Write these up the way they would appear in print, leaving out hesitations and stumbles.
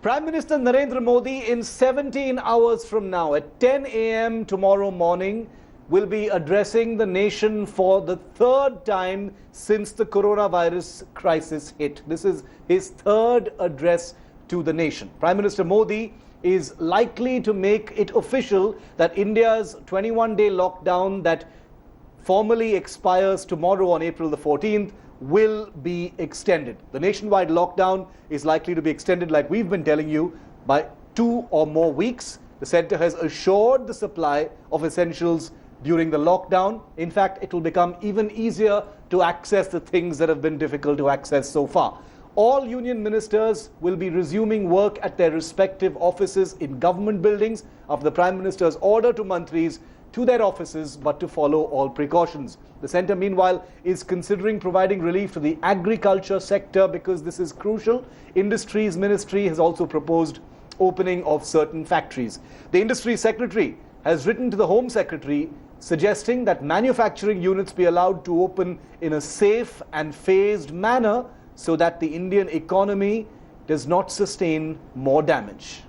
Prime Minister Narendra Modi in 17 hours from now at 10 a.m. tomorrow morning will be addressing the nation for the third time since the coronavirus crisis hit. This is his third address to the nation. Prime Minister Modi is likely to make it official that India's 21-day lockdown that formally expires tomorrow on April the 14th will be extended. The nationwide lockdown is likely to be extended, like we've been telling you, by 2 or more weeks. The centre has assured the supply of essentials during the lockdown. In fact, it will become even easier to access the things that have been difficult to access so far. All union ministers will be resuming work at their respective offices in government buildings after the Prime Minister's order to mantris to their offices, but to follow all precautions. The centre, meanwhile, is considering providing relief to the agriculture sector because this is crucial. Industries Ministry has also proposed opening of certain factories. The Industry Secretary has written to the Home Secretary suggesting that manufacturing units be allowed to open in a safe and phased manner so that the Indian economy does not sustain more damage.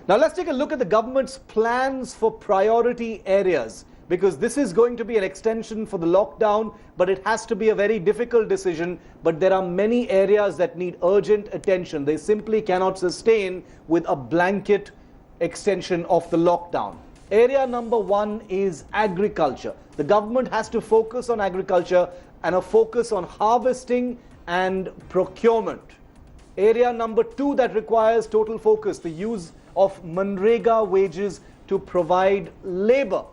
Now let's take a look at the government's plans for priority areas, because this is going to be an extension for the lockdown, but it has to be a very difficult decision. But there are many areas that need urgent attention. They simply cannot sustain with a blanket extension of the lockdown. Area number 1 is agriculture. The government has to focus on agriculture and a focus on harvesting and procurement. Area number 2 that requires total focus, the use of Manrega wages to provide labor.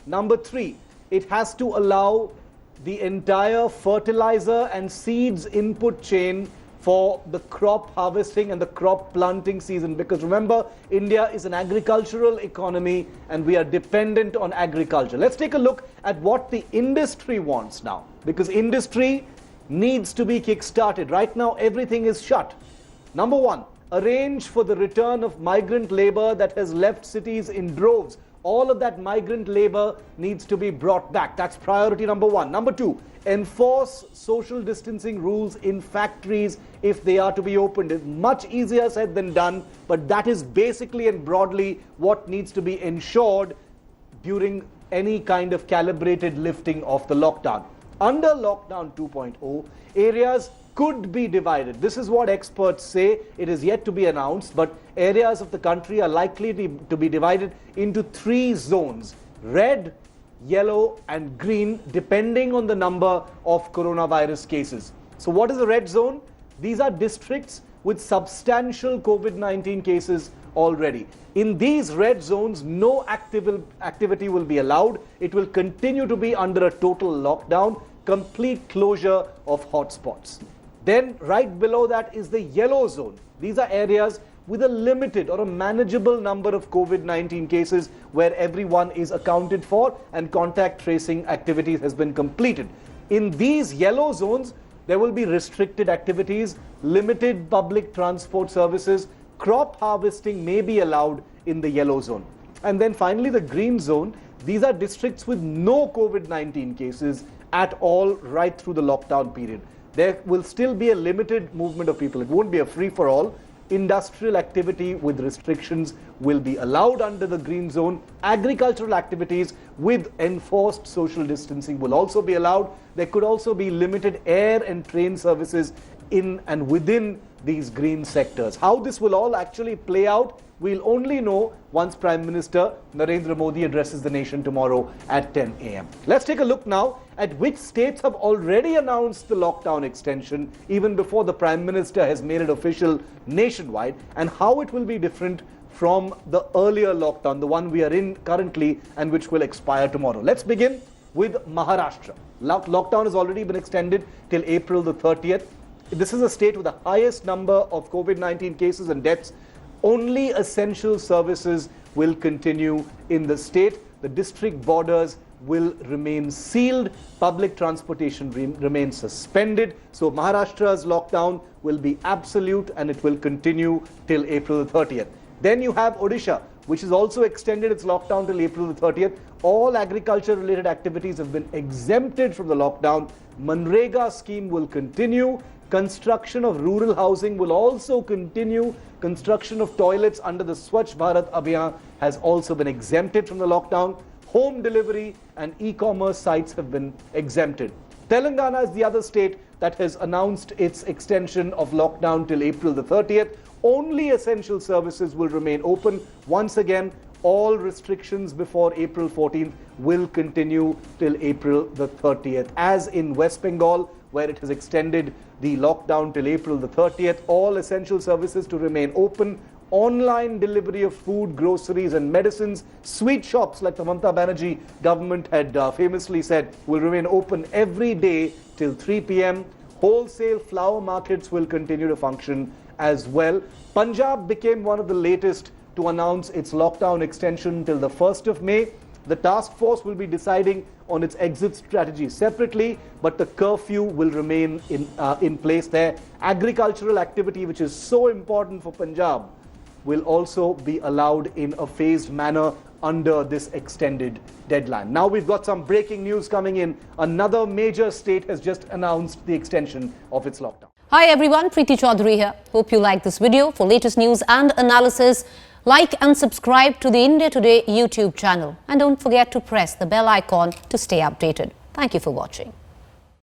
Number 3, it has to allow the entire fertilizer and seeds input chain for the crop harvesting and the crop planting season, because remember, India is an agricultural economy and we are dependent on agriculture. Let's take a look at what the industry wants now, because industry needs to be kick-started. Right now everything is shut. Number 1, arrange for the return of migrant labor that has left cities in droves. All of that migrant labor needs to be brought back. That's priority number 1. Number 2, enforce social distancing rules in factories if they are to be opened. It's much easier said than done, but that is basically and broadly what needs to be ensured during any kind of calibrated lifting of the lockdown. Under lockdown 2.0, areas could be divided. This is what experts say. It is yet to be announced, but areas of the country are likely to be divided into 3 zones: red, yellow and green, depending on the number of coronavirus cases. So what is the red zone? These are districts with substantial COVID-19 cases already. In these red zones, no activity will be allowed. It will continue to be under a total lockdown, complete closure of hotspots. Then right below that is the yellow zone. These are areas with a limited or a manageable number of COVID-19 cases where everyone is accounted for and contact tracing activities has been completed. In these yellow zones, there will be restricted activities, limited public transport services, crop harvesting may be allowed in the yellow zone. And then finally the green zone. These are districts with no COVID-19 cases at all right through the lockdown period. There will still be a limited movement of people. It won't be a free-for-all. Industrial activity with restrictions will be allowed under the green zone. Agricultural activities with enforced social distancing will also be allowed. There could also be limited air and train services in and within these green sectors. How this will all actually play out, we'll only know once Prime Minister Narendra Modi addresses the nation tomorrow at 10 a.m. Let's take a look now at which states have already announced the lockdown extension even before the Prime Minister has made it official nationwide, and how it will be different from the earlier lockdown, the one we are in currently and which will expire tomorrow. Let's begin with Maharashtra. Lockdown has already been extended till April the 30th. This is a state with the highest number of COVID-19 cases and deaths. Only essential services will continue in the state. The district borders will remain sealed. Public transportation remains suspended. So Maharashtra's lockdown will be absolute and it will continue till April the 30th. Then you have Odisha, which has also extended its lockdown till April the 30th. All agriculture-related activities have been exempted from the lockdown. Manrega scheme will continue. Construction of rural housing will also continue. Construction of toilets under the Swachh Bharat Abhiyan has also been exempted from the lockdown. Home delivery and e-commerce sites have been exempted. Telangana is the other state that has announced its extension of lockdown till April the 30th. Only essential services will remain open. Once again, all restrictions before April 14th will continue till April the 30th. As in West Bengal, where it has extended the lockdown till April the 30th, all essential services to remain open. Online delivery of food, groceries and medicines. Sweet shops, like the Mamata Banerjee government had famously said, will remain open every day till 3 p.m. Wholesale flower markets will continue to function as well. Punjab became one of the latest to announce its lockdown extension till the 1st of May. The task force will be deciding on its exit strategy separately, but the curfew will remain in place there. Agricultural activity, which is so important for Punjab, will also be allowed in a phased manner under this extended deadline. Now we've got some breaking news coming in. Another major state has just announced the extension of its lockdown. Hi everyone, Preeti Chaudhary here. Hope you like this video. For latest news and analysis, like and subscribe to the India Today YouTube channel. And don't forget to press the bell icon to stay updated. Thank you for watching.